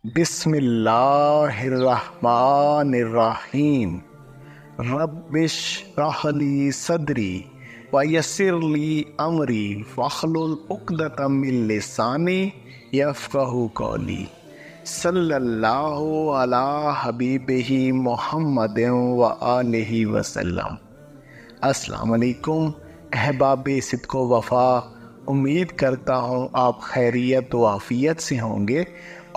بسم اللہ الرحمن الرحیم رب اشرح لی صدری ویسر لی امری واحلل عقدۃ من لسانی یفقہوا قولی صلی اللہ علی حبیبہ محمد وآلہ وسلم۔ السلام علیکم احباب صدق و وفا، امید کرتا ہوں آپ خیریت و عافیت سے ہوں گے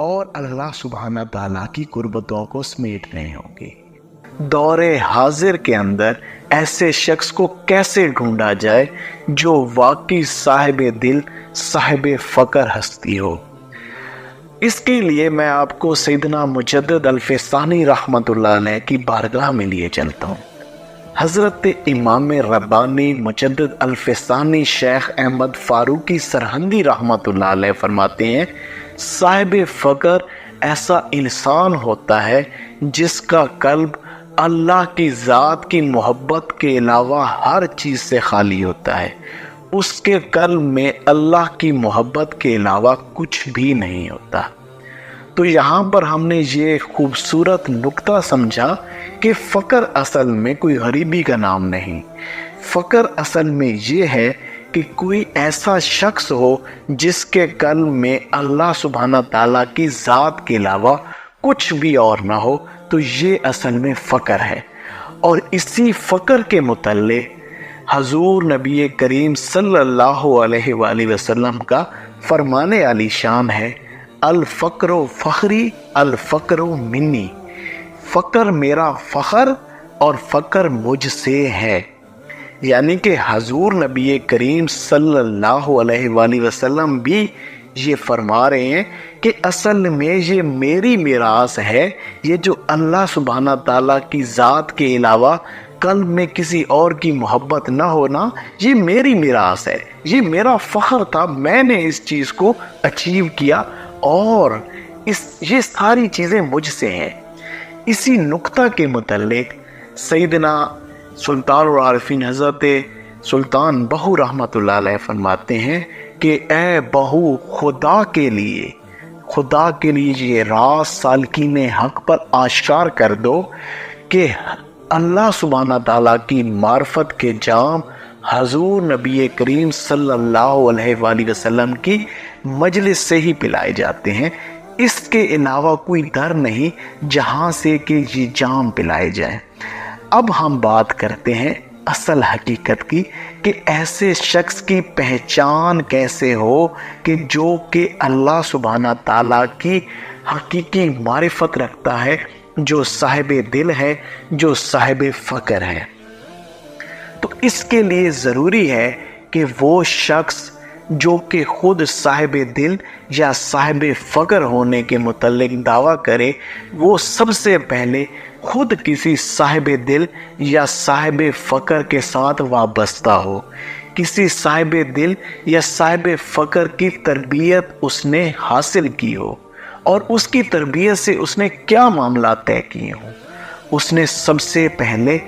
اور اللہ سبحانہ تعالیٰ کی قربتوں کو سمیٹ رہے ہوں گے۔ دور حاضر کے اندر ایسے شخص کو کیسے ڈھونڈا جائے جو واقعی صاحب دل، صاحب فقر ہستی ہو؟ اس کے لیے میں آپ کو سیدنا مجدد الفسانی رحمۃ اللہ علیہ کی بارگاہ میں لیے چلتا ہوں۔ حضرت امام ربانی مجدد الفسانی شیخ احمد فاروقی سرہندی رحمۃ اللہ علیہ فرماتے ہیں، صاحب فقر ایسا انسان ہوتا ہے جس کا قلب اللہ کی ذات کی محبت کے علاوہ ہر چیز سے خالی ہوتا ہے۔ اس کے قلب میں اللہ کی محبت کے علاوہ کچھ بھی نہیں ہوتا۔ تو یہاں پر ہم نے یہ خوبصورت نکتہ سمجھا کہ فقر اصل میں کوئی غریبی کا نام نہیں، فقر اصل میں یہ ہے کہ کوئی ایسا شخص ہو جس کے قلب میں اللہ سبحانہ تعالیٰ کی ذات کے علاوہ کچھ بھی اور نہ ہو، تو یہ اصل میں فقر ہے۔ اور اسی فقر کے متعلق حضور نبی کریم صلی اللہ علیہ وآلہ وسلم کا فرمان علی شان ہے، الفقر فخری الفقر منی، فقر میرا فخر اور فقر مجھ سے ہے۔ یعنی کہ حضور نبی کریم صلی اللہ علیہ وآلہ وسلم بھی یہ فرما رہے ہیں کہ اصل میں یہ میری میراث ہے، یہ جو اللہ سبحانہ تعالیٰ کی ذات کے علاوہ قلب میں کسی اور کی محبت نہ ہونا، یہ میری میراث ہے، یہ میرا فخر تھا، میں نے اس چیز کو اچیو کیا اور یہ ساری چیزیں مجھ سے ہیں۔ اسی نکتہ کے متعلق سیدنا سلطان العارفین حضرت سلطان بہو رحمۃ اللہ علیہ فرماتے ہیں کہ اے بہو، خدا کے لیے یہ راز سالکین حق پر آشکار کر دو کہ اللہ سبحانہ تعالیٰ کی معرفت کے جام حضور نبی کریم صلی اللہ علیہ وآلہ وسلم کی مجلس سے ہی پلائے جاتے ہیں، اس کے علاوہ کوئی در نہیں جہاں سے کہ یہ جام پلائے جائیں۔ اب ہم بات کرتے ہیں اصل حقیقت کی کہ ایسے شخص کی پہچان کیسے ہو کہ جو کہ اللہ سبحانہ تعالیٰ کی حقیقی معرفت رکھتا ہے، جو صاحب دل ہے، جو صاحب فقر ہے۔ تو اس کے لیے ضروری ہے کہ وہ شخص جو کہ خود صاحب دل یا صاحب فقر ہونے کے متعلق دعویٰ کرے، وہ سب سے پہلے خود کسی صاحب دل یا صاحب فقر کے ساتھ وابستہ ہو، کسی صاحب دل یا صاحب فقر کی تربیت اس نے حاصل کی ہو، اور اس کی تربیت سے اس نے کیا معاملات طے کیے ہوں۔ اس نے سب سے پہلے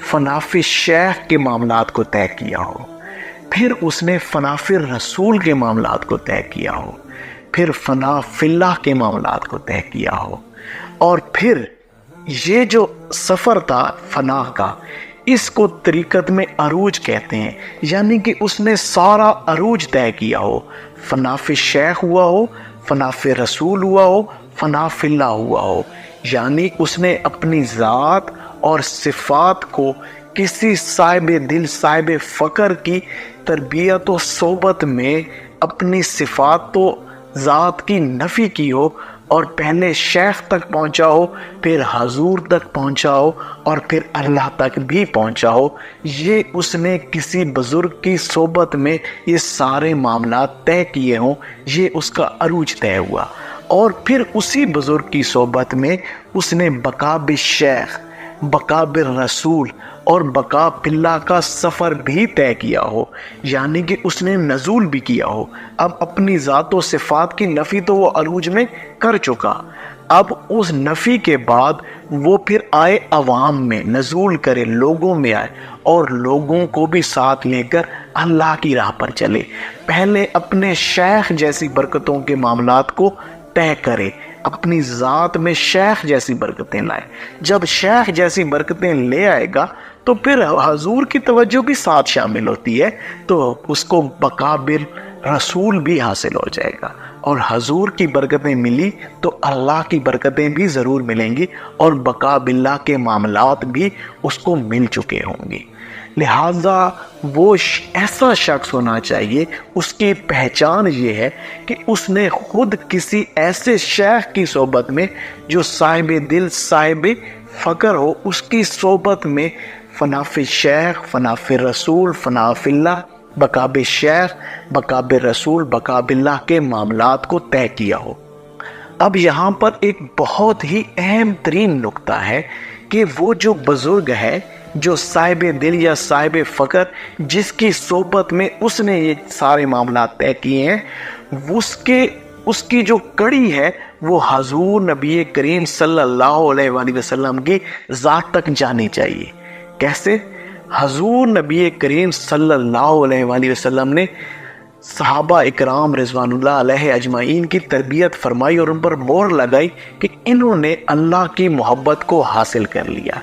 فنافی شیخ کے معاملات کو طے کیا ہو، پھر اس نے فنافی رسول کے معاملات کو طے کیا ہو، پھر فنا فی اللہ کے معاملات کو طے کیا ہو، اور پھر یہ جو سفر تھا فنا کا، اس کو طریقت میں عروج کہتے ہیں، یعنی کہ اس نے سارا عروج طے کیا ہو، فنافی شیخ ہوا ہو، فنافی رسول ہوا ہو، فنافی اللہ ہوا ہو، یعنی اس نے اپنی ذات اور صفات کو کسی صاحب دل صاحب فقر کی تربیت و صحبت میں اپنی صفات و ذات کی نفی کی ہو، اور پہلے شیخ تک پہنچا ہو، پھر حضور تک پہنچا ہو، اور پھر اللہ تک بھی پہنچا ہو۔ یہ اس نے کسی بزرگ کی صحبت میں یہ سارے معاملات طے کیے ہوں، یہ اس کا عروج طے ہوا، اور پھر اسی بزرگ کی صحبت میں اس نے بقا بالشیخ، بقا بالرسول اور بقا باللہ کا سفر بھی طے کیا ہو، یعنی کہ اس نے نزول بھی کیا ہو۔ اب اپنی ذات و صفات کی نفی تو وہ عروج میں کر چکا، اب اس نفی کے بعد وہ پھر آئے عوام میں، نزول کرے، لوگوں میں آئے، اور لوگوں کو بھی ساتھ لے کر اللہ کی راہ پر چلے۔ پہلے اپنے شیخ جیسی برکتوں کے معاملات کو طے کرے، اپنی ذات میں شیخ جیسی برکتیں لائے۔ جب شیخ جیسی برکتیں لے آئے گا تو پھر حضور کی توجہ بھی ساتھ شامل ہوتی ہے، تو اس کو بقا بالرسول بھی حاصل ہو جائے گا، اور حضور کی برکتیں ملی تو اللہ کی برکتیں بھی ضرور ملیں گی، اور بقا باللہ کے معاملات بھی اس کو مل چکے ہوں گے۔ لہٰذا وہ ایسا شخص ہونا چاہیے، اس کی پہچان یہ ہے کہ اس نے خود کسی ایسے شیخ کی صحبت میں جو صاحب دل صاحب فقر ہو، اس کی صحبت میں فنا فی شیخ، فنا فی رسول، فنا فی اللہ، بقا بالشیخ، بقا بالرسول، بقا باللہ کے معاملات کو طے کیا ہو۔ اب یہاں پر ایک بہت ہی اہم ترین نقطہ ہے کہ وہ جو بزرگ ہے، جو صاحب دل یا صاحب فقر، جس کی صحبت میں اس نے یہ سارے معاملات طے کیے ہیں، اس کی جو کڑی ہے وہ حضور نبی کریم صلی اللہ علیہ وآلہ وسلم کی ذات تک جانی چاہیے۔ کیسے؟ حضور نبی کریم صلی اللہ علیہ وآلہ وسلم نے صحابہ اکرام رضوان اللہ علیہ اجمعین کی تربیت فرمائی اور ان پر مہر لگائی کہ انہوں نے اللہ کی محبت کو حاصل کر لیا۔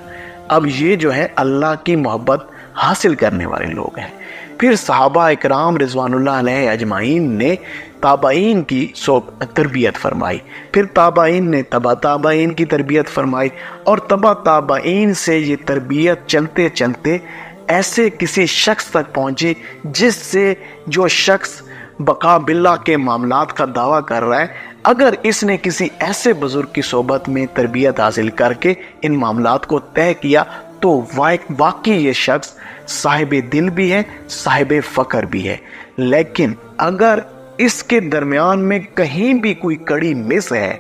اب یہ جو ہے اللہ کی محبت حاصل کرنے والے لوگ ہیں۔ پھر صحابہ اکرام رضوان اللہ علیہ اجمعین نے تابعین کی تربیت فرمائی، پھر تابعین نے تبع تابعین کی تربیت فرمائی، اور تبع تابعین سے یہ تربیت چلتے چلتے ایسے کسی شخص تک پہنچی جس سے جو شخص بقا باللہ کے معاملات کا دعویٰ کر رہا ہے، اگر اس نے کسی ایسے بزرگ کی صحبت میں تربیت حاصل کر کے ان معاملات کو طے کیا تو واقعی یہ شخص صاحب دل بھی ہے، صاحب فقر بھی ہے۔ لیکن اگر اس کے درمیان میں کہیں بھی کوئی کڑی مس ہے،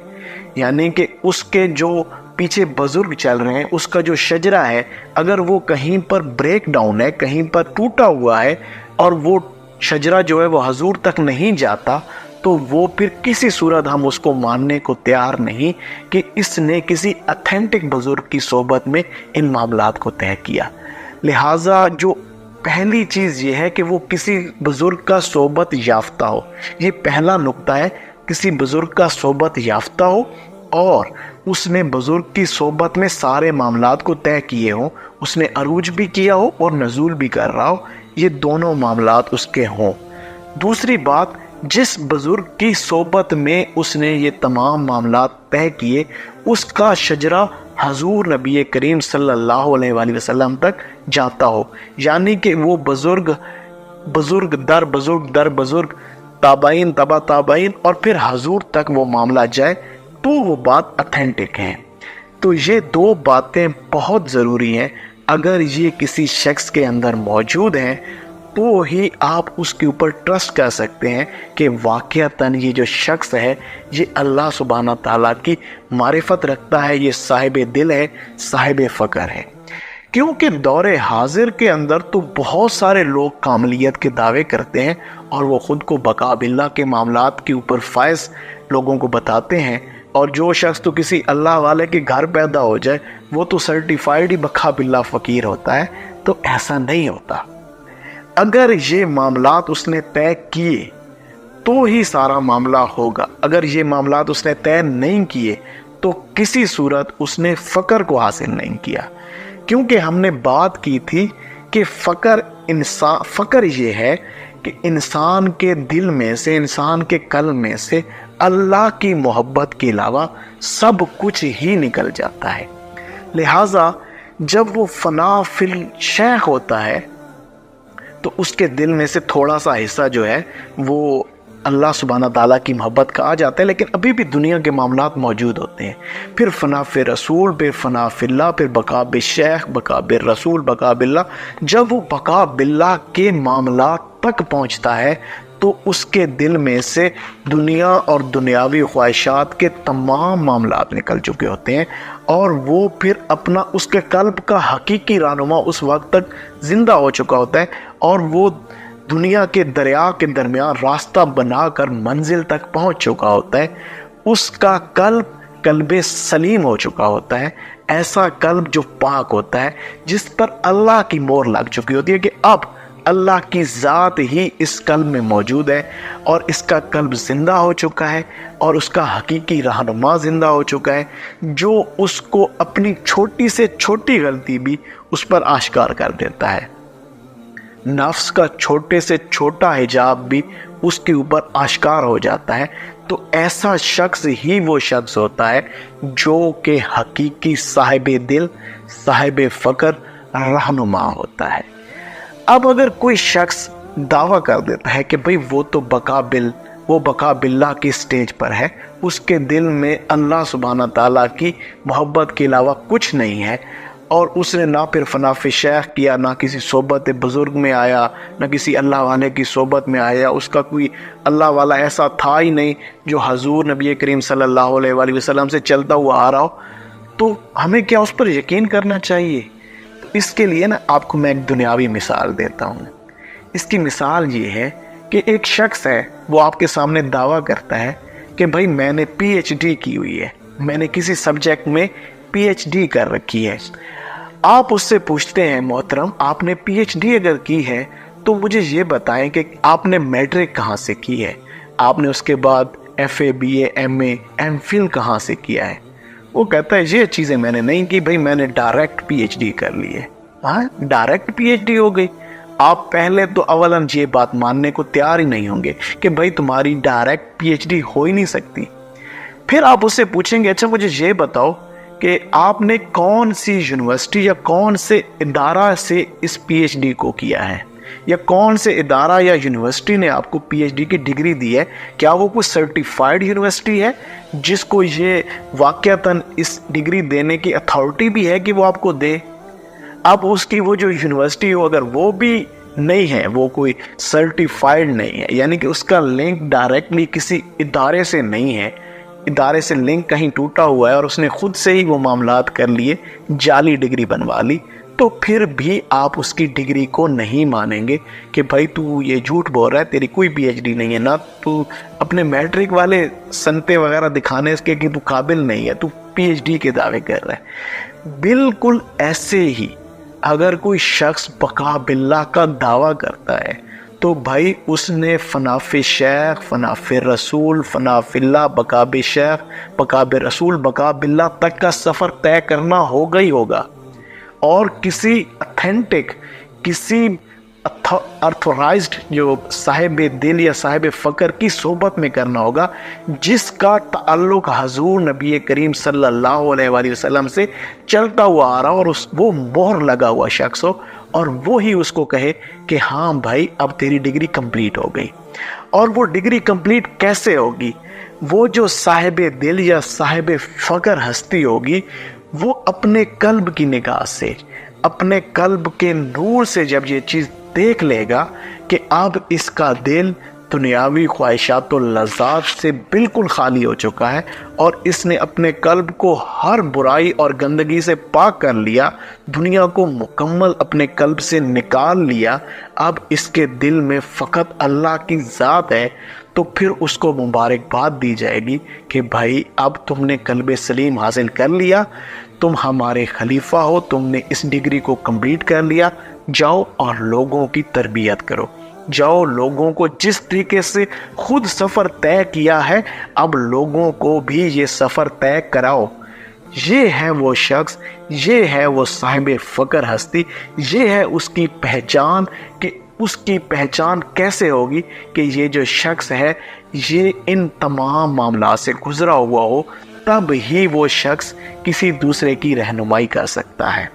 یعنی کہ اس کے جو پیچھے بزرگ چل رہے ہیں، اس کا جو شجرہ ہے، اگر وہ کہیں پر بریک ڈاؤن ہے، کہیں پر ٹوٹا ہوا ہے، اور وہ شجرہ جو ہے وہ حضور تک نہیں جاتا، تو وہ پھر کسی صورت ہم اس کو ماننے کو تیار نہیں کہ اس نے کسی اتھینٹک بزرگ کی صحبت میں ان معاملات کو طے کیا۔ لہٰذا جو پہلی چیز یہ ہے کہ وہ کسی بزرگ کا صحبت یافتہ ہو، یہ پہلا نقطہ ہے، کسی بزرگ کا صحبت یافتہ ہو اور اس نے بزرگ کی صحبت میں سارے معاملات کو طے کیے ہوں، اس نے عروج بھی کیا ہو اور نزول بھی کر رہا ہو، یہ دونوں معاملات اس کے ہوں۔ دوسری بات، جس بزرگ کی صحبت میں اس نے یہ تمام معاملات طے کیے، اس کا شجرہ حضور نبی کریم صلی اللہ علیہ وآلہ وسلم تک جاتا ہو، یعنی کہ وہ بزرگ در بزرگ، تابعین تبع تابعین، اور پھر حضور تک وہ معاملہ جائے تو وہ بات اتھینٹک ہے۔ تو یہ دو باتیں بہت ضروری ہیں، اگر یہ کسی شخص کے اندر موجود ہیں تو ہی آپ اس کے اوپر ٹرسٹ کر سکتے ہیں کہ واقعتاً یہ جو شخص ہے یہ اللہ سبحانہ تعالیٰ کی معرفت رکھتا ہے، یہ صاحب دل ہے، صاحب فقر ہے۔ کیونکہ دور حاضر کے اندر تو بہت سارے لوگ کاملیت کے دعوے کرتے ہیں اور وہ خود کو بقا باللہ کے معاملات کے اوپر فائز لوگوں کو بتاتے ہیں، اور جو شخص تو کسی اللہ والے کے گھر پیدا ہو جائے وہ تو سرٹیفائیڈ ہی بقا باللہ فقیر ہوتا ہے۔ تو ایسا نہیں ہوتا۔ اگر یہ معاملات اس نے طے کیے تو ہی سارا معاملہ ہوگا، اگر یہ معاملات اس نے طے نہیں کیے تو کسی صورت اس نے فقر کو حاصل نہیں کیا۔ کیونکہ ہم نے بات کی تھی کہ فقر یہ ہے کہ انسان کے دل میں سے، انسان کے قلب میں سے اللہ کی محبت کے علاوہ سب کچھ ہی نکل جاتا ہے۔ لہٰذا جب وہ فنا فی الشیخ ہوتا ہے تو اس کے دل میں سے تھوڑا سا حصہ جو ہے وہ اللہ سبحانہ تعالیٰ کی محبت کا آ جاتا ہے، لیکن ابھی بھی دنیا کے معاملات موجود ہوتے ہیں۔ پھر فنا فی رسول، پھر فنا فی اللہ، پھر بقا بالشیخ، بقا بالرسول، بقا باللہ۔ جب وہ بقا باللہ کے معاملات تک پہنچتا ہے تو اس کے دل میں سے دنیا اور دنیاوی خواہشات کے تمام معاملات نکل چکے ہوتے ہیں، اور وہ پھر اپنا اس کے قلب کا حقیقی رہنما اس وقت تک زندہ ہو چکا ہوتا ہے، اور وہ دنیا کے دریا کے درمیان راستہ بنا کر منزل تک پہنچ چکا ہوتا ہے۔ اس کا قلب سلیم ہو چکا ہوتا ہے، ایسا قلب جو پاک ہوتا ہے، جس پر اللہ کی مہر لگ چکی ہوتی ہے کہ اب اللہ کی ذات ہی اس قلب میں موجود ہے، اور اس کا قلب زندہ ہو چکا ہے، اور اس کا حقیقی رہنما زندہ ہو چکا ہے، جو اس کو اپنی چھوٹی سے چھوٹی غلطی بھی اس پر آشکار کر دیتا ہے۔ نفس کا چھوٹے سے چھوٹا حجاب بھی اس کے اوپر آشکار ہو جاتا ہے۔ تو ایسا شخص ہی وہ شخص ہوتا ہے جو کہ حقیقی صاحب دل، صاحب فکر، رہنما ہوتا ہے۔ اب اگر کوئی شخص دعویٰ کر دیتا ہے کہ بھئی وہ تو بقا باللہ کی سٹیج پر ہے، اس کے دل میں اللہ سبحانہ تعالیٰ کی محبت کے علاوہ کچھ نہیں ہے، اور اس نے نہ پھر فناف شیخ کیا، نہ کسی صحبت بزرگ میں آیا، نہ کسی اللہ والے کی صحبت میں آیا، اس کا کوئی اللہ والا ایسا تھا ہی نہیں جو حضور نبی کریم صلی اللہ علیہ وآلہ وسلم سے چلتا ہوا آ رہا ہو، تو ہمیں کیا اس پر یقین کرنا چاہیے؟ تو اس کے لیے نا آپ کو میں ایک دنیاوی مثال دیتا ہوں۔ اس کی مثال یہ ہے کہ ایک شخص ہے، وہ آپ کے سامنے دعویٰ کرتا ہے کہ بھائی میں نے پی ایچ ڈی کی ہوئی ہے، میں نے کسی سبجیکٹ میں پی ایچ ڈی کر رکھی ہے۔ آپ اس سے پوچھتے ہیں محترم آپ نے پی ایچ ڈی اگر کی ہے تو مجھے یہ بتائیں کہ آپ نے میٹرک کہاں سے کی ہے، آپ نے اس کے بعد F A, B A, M A, M Phil کہاں سے کیا ہے؟ وہ کہتا ہے یہ چیزیں میں نے نہیں کی بھائی، میں نے ڈائریکٹ پی ایچ ڈی کر لی ہے۔ ہاں، ڈائریکٹ پی ایچ ڈی ہو گئی۔ آپ پہلے تو اولاً یہ بات ماننے کو تیار ہی نہیں ہوں گے کہ بھائی تمہاری ڈائریکٹ پی ایچ ڈی ہو ہی نہیں سکتی۔ پھر آپ اس سے پوچھیں گے اچھا مجھے یہ بتاؤ کہ آپ نے کون سی یونیورسٹی یا کون سے ادارہ سے اس پی ایچ ڈی کو کیا ہے، یا کون سے ادارہ یا یونیورسٹی نے آپ کو پی ایچ ڈی کی ڈگری دی ہے؟ کیا وہ کوئی سرٹیفائیڈ یونیورسٹی ہے جس کو یہ واقعتاً اس ڈگری دینے کی اتھارٹی بھی ہے کہ وہ آپ کو دے؟ اب اس کی وہ جو یونیورسٹی ہو اگر وہ بھی نہیں ہے، وہ کوئی سرٹیفائیڈ نہیں ہے، یعنی کہ اس کا لنک ڈائریکٹلی کسی ادارے سے نہیں ہے، ادارے سے لنک کہیں ٹوٹا ہوا ہے اور اس نے خود سے ہی وہ معاملات کر لیے، جعلی ڈگری بنوا لی، تو پھر بھی آپ اس کی ڈگری کو نہیں مانیں گے کہ بھائی تو یہ جھوٹ بول رہا ہے، تیری کوئی پی ایچ ڈی نہیں ہے، نہ تو اپنے میٹرک والے سنتے وغیرہ دکھانے اس کے کہ تو قابل نہیں ہے، تو پی ایچ ڈی کے دعوے کر رہا ہے۔ بالکل ایسے ہی اگر کوئی شخص بقا باللہ کا دعویٰ کرتا ہے تو بھائی اس نے فناف شیخ، فناف رسول، فناف اللہ، بقا شیخ، بقا رسول، بقا باللہ تک کا سفر طے کرنا ہوگا ہی ہوگا، اور کسی اتھینٹک، کسی ارتھورائزڈ جو صاحب دل یا صاحب فکر کی صحبت میں کرنا ہوگا جس کا تعلق حضور نبی کریم صلی اللہ علیہ وآلہ وسلم سے چلتا ہوا آ رہا ہو، اور وہ مہر لگا ہوا شخص ہو، اور وہی اس کو کہے کہ ہاں بھائی اب تیری ڈگری کمپلیٹ ہو گئی۔ اور وہ ڈگری کمپلیٹ کیسے ہوگی؟ وہ جو صاحب دل یا صاحب فکر ہستی ہوگی وہ اپنے قلب کی نگاہ سے، اپنے قلب کے نور سے جب یہ چیز دیکھ لے گا کہ اب اس کا دل دنیاوی خواہشات و لذات سے بالکل خالی ہو چکا ہے، اور اس نے اپنے قلب کو ہر برائی اور گندگی سے پاک کر لیا، دنیا کو مکمل اپنے قلب سے نکال لیا، اب اس کے دل میں فقط اللہ کی ذات ہے، تو پھر اس کو مبارکباد دی جائے گی کہ بھائی اب تم نے قلب سلیم حاصل کر لیا، تم ہمارے خلیفہ ہو، تم نے اس ڈگری کو کمپلیٹ کر لیا، جاؤ اور لوگوں کی تربیت کرو، جاؤ لوگوں کو جس طریقے سے خود سفر طے کیا ہے اب لوگوں کو بھی یہ سفر طے کراؤ۔ یہ ہے وہ شخص، یہ ہے وہ صاحب فکر ہستی، یہ ہے اس کی پہچان۔ کہ اس کی پہچان کیسے ہوگی؟ کہ یہ جو شخص ہے یہ ان تمام معاملات سے گزرا ہوا ہو، تب ہی وہ شخص کسی دوسرے کی رہنمائی کر سکتا ہے۔